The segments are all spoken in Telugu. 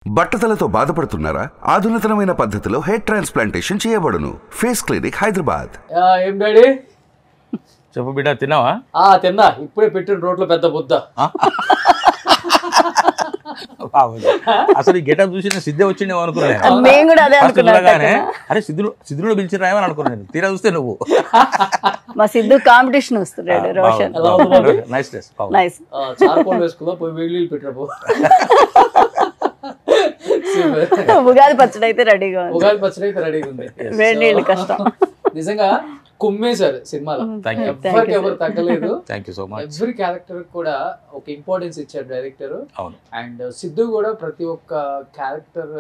బట్టతలతో బాధపడుతున్నారా? ఆధునితనమైన పద్ధతిలో హెయిర్ ట్రాన్స్ప్లాంటేషన్ చేయబడును. Face clinic Hyderabad. ఏం డాడీ? చెప్పు బిడ్డ, తిన్నావా? తిన్నా, ఇప్పుడే పెట్టిన రోడ్లో పెద్ద బుద్ధ. అసలు ఈ గెటప్ చూసి సిద్ధే వచ్చిండేమో అనుకున్నాను. అరే సిద్ధును పిలిచి రాయమని అనుకున్నాను. తీరా చూస్తే నువ్వు. మా సిద్ధు కాంపిటీషన్ వస్తున్నాడు. Roshan nice dress. Nice. Charcoal వేసుకుందా, పోయి వేడి పెట్టినప్పుడు. ఉగాది పచ్చడి అయితే రెడీగా ఉంది. ఉగాది పచ్చడి అయితే రెడీగా ఉంది. వేడి నీళ్ళు కష్టం. నిజంగా కుమ్మేశారు సినిమాలో. ఎవరికి ఎవరు తగ్గలేదు. ఎవ్రీ క్యారెక్టర్ కూడా ఒక ఇంపార్టెన్స్ ఇచ్చారు డైరెక్టర్. అండ్ సిద్ధు కూడా ప్రతి ఒక్క క్యారెక్టర్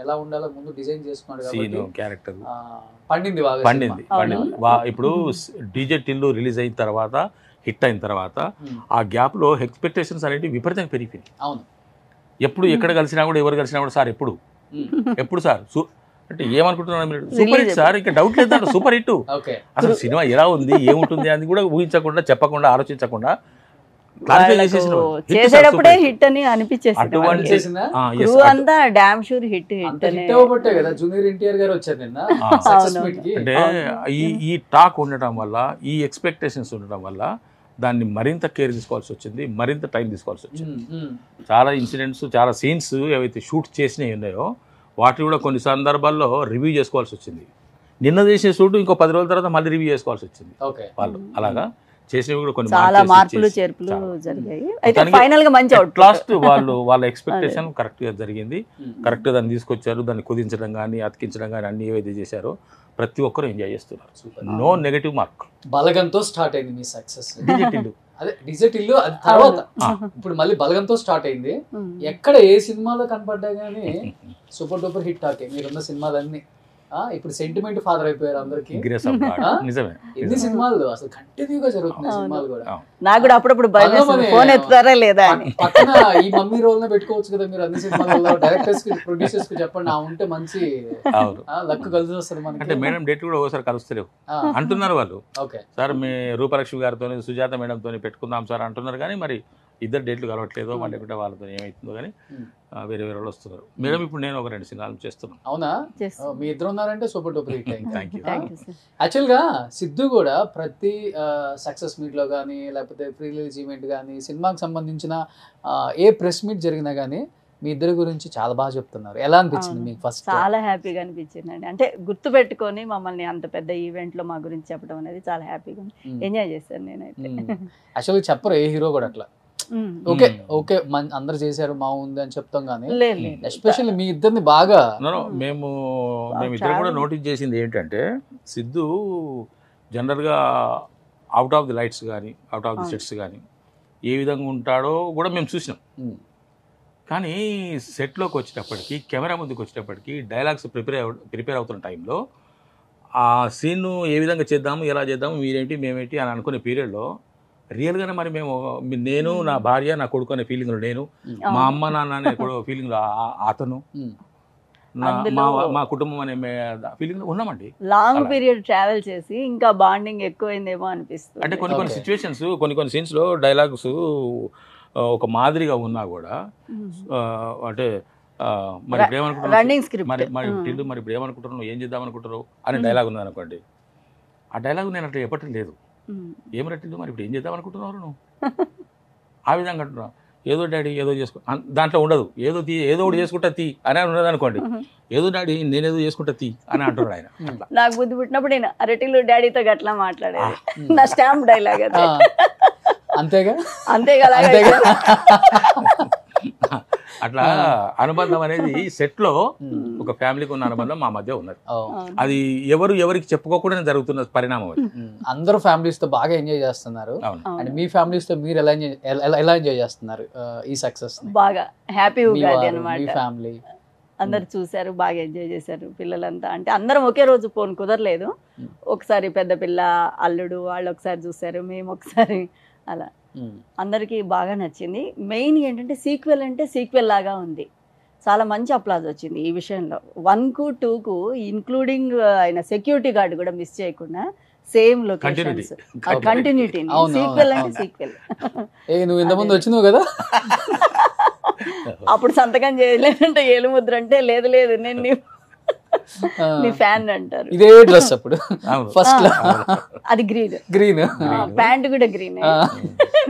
ఎలా ఉండాలో ముందు డిజైన్ చేసుకున్నాడు కాబట్టి పండింది ఇప్పుడు డీజే టిల్లు రిలీజ్ అయిన తర్వాత, హిట్ అయిన తర్వాత ఆ గ్యాప్ లో ఎక్స్పెక్టేషన్స్ అనేవి విపరీతంగా పెరిగిపోయింది. అవును. ఎప్పుడు ఎక్కడ కలిసినా కూడా, ఎవరు కలిసినా కూడా సార్ ఎప్పుడు సార్ అంటే ఏమనుకుంటున్నాను మీరు? సూపర్ హిట్ సార్, ఇంకా డౌట్ లేదు, సూపర్ హిట్. అసలు సినిమా ఎలా ఉంది, ఏముంటుంది అని కూడా ఊహించకుండా, చెప్పకుండా, ఆలోచించకుండా చేసేటప్పుడే హిట్ అని అనిపించేసింది. అంతా డామ్ షూర్ హిట్ కదా. జూనియర్ ఎన్టీఆర్ గారు వచ్చారు నిన్న. అంటే ఈ టాక్ ఉండటం వల్ల, ఈ ఎక్స్పెక్టేషన్స్ ఉండటం వల్ల దాన్ని మరింత కేర్ తీసుకోవాల్సి వచ్చింది, మరింత టైం తీసుకోవాల్సి వచ్చింది. చాలా ఇన్సిడెంట్స్, చాలా సీన్స్ ఏవైతే షూట్ చేసినవి ఉన్నాయో వాటిని కూడా కొన్ని సందర్భాల్లో రివ్యూ చేసుకోవాల్సి వచ్చింది. నిన్న చేసిన షూట్ ఇంకో 10 రోజుల తర్వాత మళ్ళీ రివ్యూ చేసుకోవాల్సి వచ్చింది వాళ్ళు. అలాగా చేసినవి కూడా కొన్ని మార్పులు చేర్పులు జరిగాయి. అయితే ఫైనల్ గా మంచి అవుట్ లాస్ట్ వాళ్ళ ఎక్స్పెక్టేషన్ కరెక్ట్ గా జరిగింది. కరెక్ట్ గా దాన్ని తీసుకొచ్చారు. దాన్ని కుదించడం కానీ, అతికించడం కానీ అన్ని ఏవైతే చేశారో ప్రతి ఒక్కరు ఎంజాయ్ చేస్తున్నారు. No negative mark. బలగంతో స్టార్ట్ అయింది మీ సక్సెస్. అదే డిజెట్ ఇల్లు అది తర్వాత ఇప్పుడు మళ్ళీ బలగంతో స్టార్ట్ అయింది. ఎక్కడ ఏ సినిమాలో కనపడ్డా గానీ సూపర్ డూపర్ హిట్ టాకే మీరున్న సినిమాలన్నీ. ఇప్పుడు సెంటిమెంట్ ఫాదర్ అయిపోయారు అందరికి. ఎన్ని సినిమాలు అసలు కంటిన్యూగా జరుగుతున్నాయి సినిమాలు కూడా. నాకు కూడా అప్పుడప్పుడు ఫోన్ ఎత్తుతారా లేదా పక్కన ఈ మమ్మీ రోల్ నే పెట్టుకోవచ్చు కదా మీరు అన్ని సినిమాలలో. డైరెక్టర్స్ కి, ప్రొడ్యూసర్స్ కి చెప్పండి, ఉంటే మంచి లక్ కలిసి వస్తుంది మనకి. అంటే మేడం డేట్ కూడా ఒకసారి కలుస్తలేవు అంటున్నారు వాళ్ళు. సార్ మీ రూపలక్ష్మి గారితో, సుజాత మేడంతో పెట్టుకుందాం సార్ అంటున్నారు, కానీ మరి ఇద్దరు డేట్లు కలవట్లేదు. మళ్ళీ కూడా వాళ్ళతో ఏమైతుందో కానీ వేరే వేరే వాళ్ళు వస్తున్నారు. మేడం ఇప్పుడు నేను ఒక 2 సినిమాలు చేస్తున్నాను. అవునా? మీ ఇద్దరు ఉన్నారంటే సూపర్ డూపర్ హిట్ అయింది. Thank you. యాక్చువల్ గా సిద్ధు కూడా ప్రతి సక్సెస్ మీట్ లో కానీ, లేకపోతే ప్రీ రిలీజ్ ఈవెంట్ కానీ, సినిమాకి సంబంధించిన ఏ ప్రెస్ మీట్ జరిగినా కానీ మీ ఇద్దరి గురించి చాలా బాగా చెప్తున్నారు. ఎలా అనిపించింది మీకు? ఫస్ట్ చాలా హ్యాపీగా అనిపించింది అండి. అంటే గుర్తు పెట్టుకొని మమ్మల్ని అంత పెద్ద ఈవెంట్ లో మా గురించి చెప్పడం అనేది చాలా హ్యాపీగా ఎంజాయ్ చేశాను నేనైతే. యాక్చువల్గా చెప్పరు ఏ హీరో కూడా అట్లా. ఓకే ఓకే అందరు చేశారు బాగుంది అని చెప్తాం, కానీ ఎస్పెషల్లీ మీ ఇద్దరిని బాగా మేము ఇద్దరు కూడా నోటీస్ చేసింది ఏంటంటే, సిద్ధు జనరల్గా అవుట్ ఆఫ్ ది లైట్స్ కానీ, అవుట్ ఆఫ్ ది సెట్స్ కానీ ఏ విధంగా ఉంటాడో కూడా మేము చూసినాం. కానీ సెట్లోకి వచ్చేటప్పటికి, కెమెరా ముందుకు వచ్చేటప్పటికి డైలాగ్స్ ప్రిపేర్ అవుతున్న టైంలో ఆ సీన్ను ఏ విధంగా చేద్దాము, ఎలా చేద్దాము, మీరేంటి మేమేంటి అని అనుకునే పీరియడ్లో రియల్గానే మరి నేను, నా భార్య, నా కొడుకు అనే ఫీలింగ్లో నేను, మా అమ్మ నాన్న అనే ఫీలింగ్లో అతను, మా కుటుంబం అనే ఫీలింగ్లో ఉన్నామండి. లాంగ్ పీరియడ్ ట్రావెల్ చేసి ఇంకా బాండింగ్ ఎక్కువైందేమో అనిపిస్తుంది. అంటే కొన్ని సిచ్యువేషన్స్, కొన్ని సీన్స్లో డైలాగ్స్ ఒక మాదిరిగా ఉన్నా కూడా, అంటే మరి ఇప్పుడు ఏమనుకుంటున్నాను, మరి ఇప్పుడు ఏమనుకుంటున్నావు, ఏం చేద్దాం అనుకుంటున్నావు అనే డైలాగ్ ఉన్నది అనుకోండి. ఆ డైలాగ్ నేను అట్లా చెప్పటం లేదు. ఏం రట్టిందో మరి ఇప్పుడు ఏం చేద్దాం అనుకుంటున్నారు నువ్వు, ఆ విధంగా అంటున్నావు. ఏదో డాడీ ఏదో చేసుకో, దాంట్లో ఉండదు. ఏదో ఒకటి చేసుకుంటా తీ అని ఉన్నది అనుకోండి. ఏదో డాడీ నేనేదో చేసుకుంటా తీ అని అంటున్నాడు ఆయన. నాకు బుద్ధి పుట్టినప్పుడు నేను అరటిలో డాడీతో గట్లా మాట్లాడేది. నా స్టాంప్ డైలాగ్ అది. అంతేగా. అట్లా అనుబంధం అనేది సెట్ లో ఒక ఫ్యామిలీకి ఉన్న అనుబంధం మా మధ్య ఉన్నది. అది ఎవరికి చెప్పుకోకుండా జరుగుతున్న పరిణామం. అందరూ ఫ్యామిలీస్ తో బాగా ఎంజాయ్ చేస్తున్నారు. అండ్ మీ ఫ్యామిలీస్ తో మీరు ఎలా ఎంజాయ్ చేస్తున్నారు ఈ సక్సెస్? బాగా హ్యాపీ ఉగాది అన్నమాట. ఫ్యామిలీ అందరు చూసారు, బాగా ఎంజాయ్ చేశారు పిల్లలంతా. అంటే అందరం ఒకే రోజు ఫోన్ కుదరలేదు. ఒకసారి పెద్ద పిల్ల, అల్లుడు వాళ్ళు ఒకసారి చూసారు, మేము ఒకసారి, అలా అందరికీ బాగా నచ్చింది. మెయిన్ ఏంటంటే సీక్వెల్ అంటే సీక్వెల్ లాగా ఉంది. చాలా మంచి అప్లాజ్ వచ్చింది ఈ విషయంలో. 1కు 2కు ఇంక్లూడింగ్ ఆయన సెక్యూరిటీ గార్డ్ కూడా మిస్ చేయకుండా సేమ్ లొకేషన్స్, కంటిన్యూటీ. సీక్వెల్ అంటే సీక్వెల్. నువ్వు ఇంతకుముందు వచ్చినావు కదా. అప్పుడు సంతకం చేయలేదంటే ఏలు ముద్ర అంటే లేదు లేదు నేను నీ ఫ్యాన్ అంటారు. ఇదే డ్రెస్ అప్పుడు ఫస్ట్ లో అది గ్రీన్ గ్రీన్, ప్యాంట్ కూడా గ్రీన్,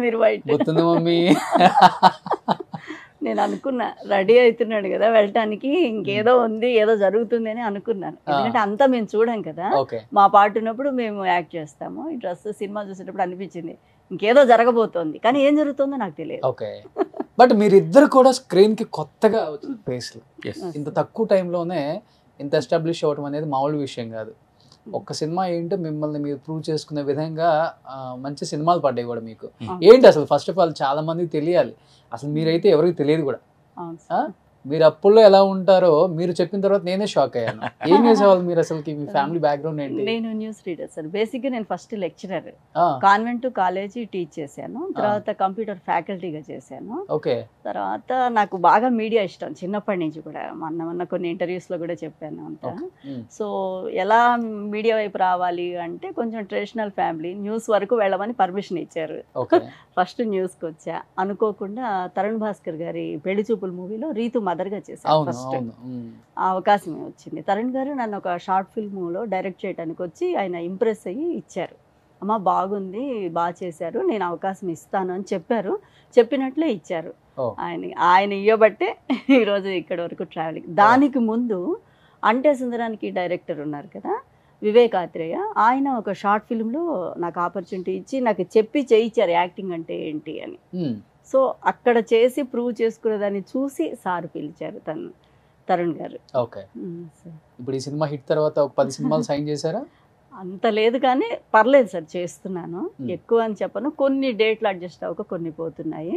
మీరు వైట్. గుర్తుంది మమ్మీ. నేను అనుకున్నా రెడీ అవుతున్నాడు కదా వెళ్ళటానికి, ఇంకేదో ఉంది ఏదో జరుగుతుంది అని అనుకున్నాను. ఎందుకంటే అంతా మేము చూడం కదా, మా పాటు ఉన్నప్పుడు మేము యాక్ట్ చేస్తాము. ఈ డ్రెస్ సినిమా చూసేటప్పుడు అనిపించింది ఇంకేదో జరగబోతోంది, కానీ ఏం జరుగుతుందో నాకు తెలియదు. ఓకే, బట్ మీరిద్దరు కూడా స్క్రీన్ కి కొత్తగా ఫేస్లు, ఇంత తక్కువ టైంలోనే ఇంత ఎస్టాబ్లిష్ అవ్వడం అనేది మామూలు విషయం కాదు. ఒక్క సినిమా ఏంటో మిమ్మల్ని మీరు ప్రూవ్ చేసుకునే విధంగా మంచి సినిమాలు పడ్డాయి కూడా మీకు. ఏంటి అసలు ఫస్ట్ ఆఫ్ ఆల్ చాలా మందికి తెలియాలి, అసలు మీరైతే ఎవరికి తెలియదు కూడా. మీరు అప్పుల్లో ఎలా ఉంటారో మీరు చెప్పిన తర్వాత నేనే షాక్ అయ్యాను. ఏం చేసేవాళ్ళు మీరు అసలు, మీ ఫ్యామిలీ బ్యాక్గ్రౌండ్ ఏంటి? నేను న్యూస్ రీడర్ సార్. బేసిక్గా నేను first lecturer, convent college teach చేశాను, తర్వాత కంప్యూటర్ ఫ్యాకల్టీగా చేశాను. ఓకే, తర్వాత నాకు బాగా మీడియా ఇష్టం చిన్నప్పటి నుంచి కూడా, మొన్న కొన్ని ఇంటర్వ్యూస్లో కూడా చెప్పాను అంతా. సో ఎలా మీడియా వైపు రావాలి అంటే కొంచెం ట్రెడిషనల్ ఫ్యామిలీ, న్యూస్ వరకు వెళ్ళమని పర్మిషన్ ఇచ్చారు. ఫస్ట్ న్యూస్కి వచ్చా, అనుకోకుండా తరుణ్ భాస్కర్ గారి పెళ్లి చూపుల మూవీలో రీతు మదర్గా చేశాను. ఫస్ట్ ఆ అవకాశమే వచ్చింది. తరుణ్ గారు నన్ను ఒక షార్ట్ ఫిల్మ్లో డైరెక్ట్ చేయడానికి వచ్చి ఆయన ఇంప్రెస్ అయ్యి ఇచ్చారు. అమ్మ బాగుంది, బాగా చేశారు, నేను అవకాశం ఇస్తాను అని చెప్పారు. చెప్పినట్లే ఇచ్చారు. ఆయన ఇవ్వబట్టే ఈరోజు ఇక్కడ వరకు ట్రావెలింగ్. దానికి ముందు అంటే సుందరానికి డైరెక్టర్ ఉన్నారు కదా వివేక్ ఆత్రేయ, ఆయన ఒక షార్ట్ ఫిల్మ్లో నాకు ఆపర్చునిటీ ఇచ్చి నాకు చెప్పి చేయించారు యాక్టింగ్ అంటే ఏంటి అని. సో అక్కడ చేసి ప్రూవ్ చేసుకునేదాన్ని చూసి సార్ పిలిచారు తరుణ్ గారు. ఓకే, ఇప్పుడు ఈ సినిమా హిట్ తర్వాత ఒక 10 సినిమాలు సైన్ చేశారా? అంత లేదు కానీ పర్లేదు సార్, చేస్తున్నాను. ఎక్కువ అని చెప్పను, కొన్ని డేట్లు అడ్జస్ట్ అవ్వక కొన్ని పోతున్నాయి.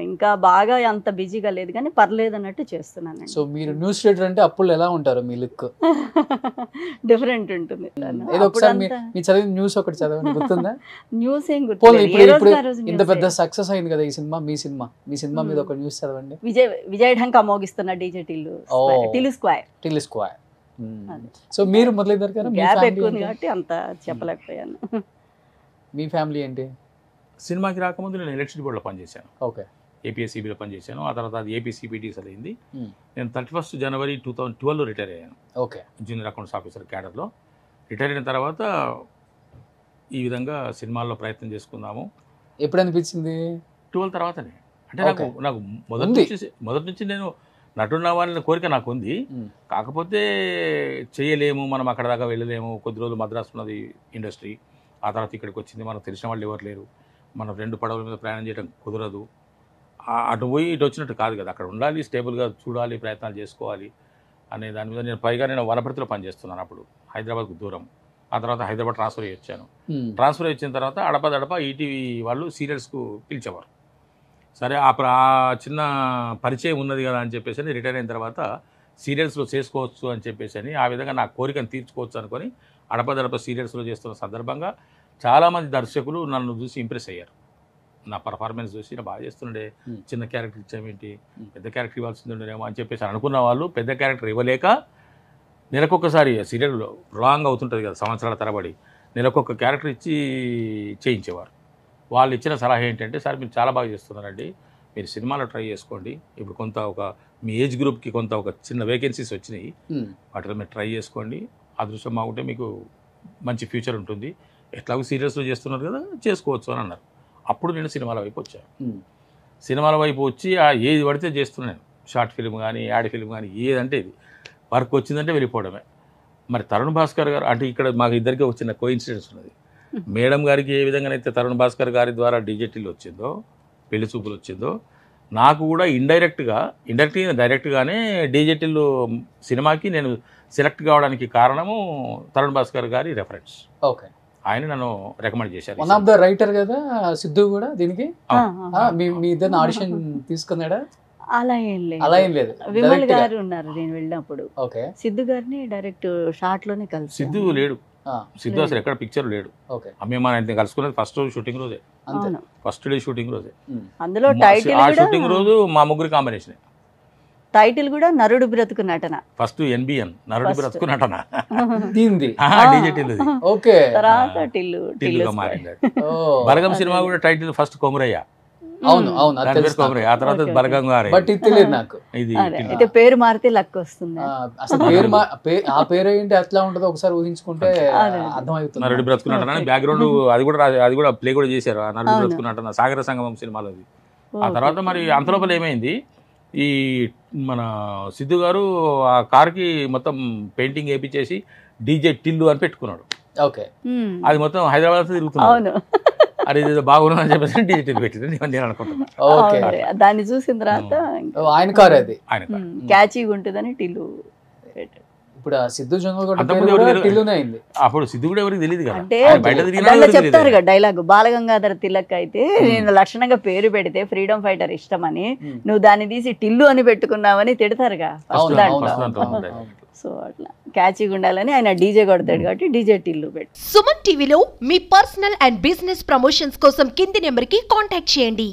ఇంకా బాగా అంత బిజీగా లేదు కానీ పర్లేదు అన్నట్టు చేస్తున్నాను. సో మీరు న్యూస్ రీడర్ అంటే అప్పుడు ఎలా ఉంటారు మీ లుక్? డిఫరెంట్ ఉంటుంది. మీ చదివిన న్యూస్ ఒకటి చదవండి, గుర్తుందా? న్యూస్ ఏం గుర్తు. ఇంత పెద్ద సక్సెస్ అయింది కదా ఈ సినిమా, మీ సినిమా మీద ఒక న్యూస్ చదవండి. విజయ్ ఢంకా మోగిస్తున్న డీజే టిల్లు స్క్వేర్. సో మీరు మొదలైందారు కదా, గ్యాప్ ఎక్కువ ఉంది కాబట్టి అంత చెప్పలేకపోయాను. మీ ఫ్యామిలీ ఏంటి? సినిమాకి రాకముందు నేను ఎలక్ట్రిసిటీ బోర్డులో పనిచేశాను. ఓకే, ఏపీఎస్సీబీలో పనిచేశాను. ఆ తర్వాత అది ఏపీసీబీటీస్ అయింది. నేను 31 జనవరి 2012 రిటైర్ అయ్యాను. ఓకే, జూనియర్ అకౌంట్స్ ఆఫీసర్ క్యాడర్లో రిటైర్ అయిన తర్వాత ఈ విధంగా సినిమాల్లో ప్రయత్నం చేసుకుందాము. ఎప్పుడు అనిపించింది? 12 తర్వాతనే. అంటే నాకు మొదటి నుంచి నేను నటుడు అవ్వాలనే కోరిక నాకు ఉంది. కాకపోతే చేయలేము, మనం అక్కడ దాకా వెళ్ళలేము. కొద్ది రోజులు మద్రాసు ఉన్నది ఇండస్ట్రీ, ఆ తర్వాత ఇక్కడికి వచ్చింది, మనకు తెలిసిన వాళ్ళు ఎవరు లేరు, మనం 2 పడవల మీద ప్రయాణం చేయడం కుదరదు. అటు పోయి ఇటు వచ్చినట్టు కాదు కదా, అక్కడ ఉండాలి, స్టేబుల్గా చూడాలి, ప్రయత్నాలు చేసుకోవాలి అనే దాని మీద నేను వనపర్తిలో పనిచేస్తున్నాను అప్పుడు, హైదరాబాద్కు దూరం. ఆ తర్వాత హైదరాబాద్ ట్రాన్స్ఫర్ అయ్యి వచ్చాను. ట్రాన్స్ఫర్ అయ్యి వచ్చిన తర్వాత అడపదడప ఈటీవీ వాళ్ళు సీరియల్స్కు పిలిచేవారు. సరే ఆ చిన్న పరిచయం ఉన్నది కదా అని చెప్పేసి రిటైర్ అయిన తర్వాత సీరియల్స్లో చేసుకోవచ్చు అని చెప్పేసి ఆ విధంగా నా కోరికను తీర్చుకోవచ్చు అనుకొని అడపదడప సీరియల్స్లో చేస్తున్న సందర్భంగా చాలామంది దర్శకులు నన్ను చూసి ఇంప్రెస్ అయ్యారు. నా పర్ఫార్మెన్స్ చూసి నా బాగా చేస్తుండే, చిన్న క్యారెక్టర్ ఇచ్చామేంటి, పెద్ద క్యారెక్టర్ ఇవ్వాల్సింది ఉండేమో అని చెప్పేసి అనుకున్న వాళ్ళు పెద్ద క్యారెక్టర్ ఇవ్వలేక నెలకొకసారి సీరియల్ రాంగ్ అవుతుంటుంది కదా సంవత్సరాల తరబడి, నెలకొక క్యారెక్టర్ ఇచ్చి చేయించేవారు. వాళ్ళు ఇచ్చిన సలహా ఏంటంటే, సార్ మీరు చాలా బాగా చేస్తున్నారండి, మీరు సినిమాలో ట్రై చేసుకోండి, ఇప్పుడు కొంత మీ ఏజ్ గ్రూప్కి ఒక చిన్న వేకెన్సీస్ వచ్చినాయి, వాటిలో మీరు ట్రై చేసుకోండి, అదృష్టం బాగుంటే మీకు మంచి ఫ్యూచర్ ఉంటుంది, ఎట్లాగో సీరియల్స్లో చేస్తున్నారు కదా చేసుకోవచ్చు అని అన్నారు. అప్పుడు నేను సినిమాల వైపు వచ్చాను. సినిమాల వైపు వచ్చి ఏది పడితే చేస్తున్నాను, షార్ట్ ఫిల్మ్ కానీ యాడ్ ఫిల్మ్ కానీ ఏదంటే ఇది వర్క్ వచ్చిందంటే వెళ్ళిపోవడమే. మరి తరుణ్ భాస్కర్ గారు అంటే ఇక్కడ మాకు ఇద్దరికీ వచ్చిన కోఇన్సిడెన్స్ ఉన్నది. మేడం గారికి ఏ విధంగానైతే తరుణ్ భాస్కర్ గారి ద్వారా డిజిటల్ వచ్చిందో, పెళ్లి చూపులు వచ్చిందో, నాకు కూడా డైరెక్ట్గానే డిజిటల్ సినిమాకి నేను సెలెక్ట్ కావడానికి కారణము తరుణ్ భాస్కర్ గారి రెఫరెన్స్. ఓకే, ఆయన నన్ను రికమెండ్ చేశారు. వన్ ఆఫ్ ద రైటర్ కదా సిద్ధు కూడా దీనికి. మీ ఇద్దరు ఆడిషన్ తీసుకున్నాడా? అలా ఏం లేదు, విమల్ గారు ఉన్నారు నేను వెళ్ళినప్పుడు. సిద్ధు గారిని డైరెక్ట్ షార్ట్ లోనే కలిసి. సిద్ధు లేడు, సిద్ధు అసలు ఎక్కడ పిక్చర్ లేడు. మేము కలుసుకున్నది ఫస్ట్ రోజు షూటింగ్ రోజే, ఫస్ట్ డే షూటింగ్ రోజే. అందులో ఆ షూటింగ్ రోజు మా ముగ్గురు కాంబినేషన్. టైటిల్ కూడా నరుడు బ్రతుకు నటన. ఫస్ట్ ఎన్బిఎన్ నరుడు బ్రతుకు నటన తర్వాత టిల్లుగా మారింది. బలగం సినిమా కూడా టైటిల్ ఫస్ట్ కొమరయ్య. అవును అవును అది దాని పేరు తెలుసు నాకు. కొబ్బరి. ఆ తర్వాత బలగంగారే. బట్ ఇది తెలియదు నాకు. ఇది అదే అయితే పేరు మారితే లక్ వస్తుంది. అసలు పేరు ఆ పేరు ఏంటి ఎట్లా ఉంటుందో ఒకసారి ఊహించుకుంటే అర్థమవుతుంది. నరుడి బ్రతుకున్నట్టు బ్యాక్గ్రౌండ్ అది కూడా ప్లే కూడా చేశారు. ఆ నరుడి బ్రతుకున్నట్టు సాగర సంగమం సినిమాలో అది. ఆ తర్వాత మరి అంతలోపల ఏమైంది, ఈ మన సిద్ధు గారు ఆ కార్కి మొత్తం పెయింటింగ్ వేయించేసి డీజే టిల్లు అని పెట్టుకున్నాడు. ఓకే, అది మొత్తం హైదరాబాద్ తిరుగుతున్నాడు. అవును, అది ఏదో బాగుందని చెప్పేసి డీజే టిల్లు పెట్టింది నేను అనుకుంటున్నాను. ఓకే, దాన్ని చూసిన తర్వాత ఆయన కారు అది. ఆయన కారు. క్యాచీగా ఉంటుందని టిల్లు పెట్టాడు. ఇప్పుడు ఆ సిద్ధు జొన్నలగడ్డ అంతకుముందు పేరు కూడా ఎవరు టిల్లునే అయింది. అప్పుడు సిద్ధు కూడా ఎవరికి తెలియదు కదా, అంటే ఆయన బయట తిరిగినా దాంట్లో ఎవరికి చెప్తారు తెలియదు. కదా డైలాగ్, బాలగంగాధర తిలక్ అయితే నేను లక్షణంగా పేరు పెడితే ఫ్రీడమ్ ఫైటర్ ఇష్టమని నువ్వు దాన్ని తీసి టిల్లు అని పెట్టుకున్నావని తిడతారుగా ఫస్ట్ అవును, దాంట్లో. అవును, అవును, అవును. సో అట్లా క్యాచీగా ఉండాలని ఆయన డీజే కొడతాడు కాబట్టి డీజే టిల్లు పెట్టు. సుమన్ టీవీలో మీ పర్సనల్ అండ్ బిజినెస్ ప్రమోషన్స్ కోసం కింది నెంబర్కి కాంటాక్ట్ చేయండి.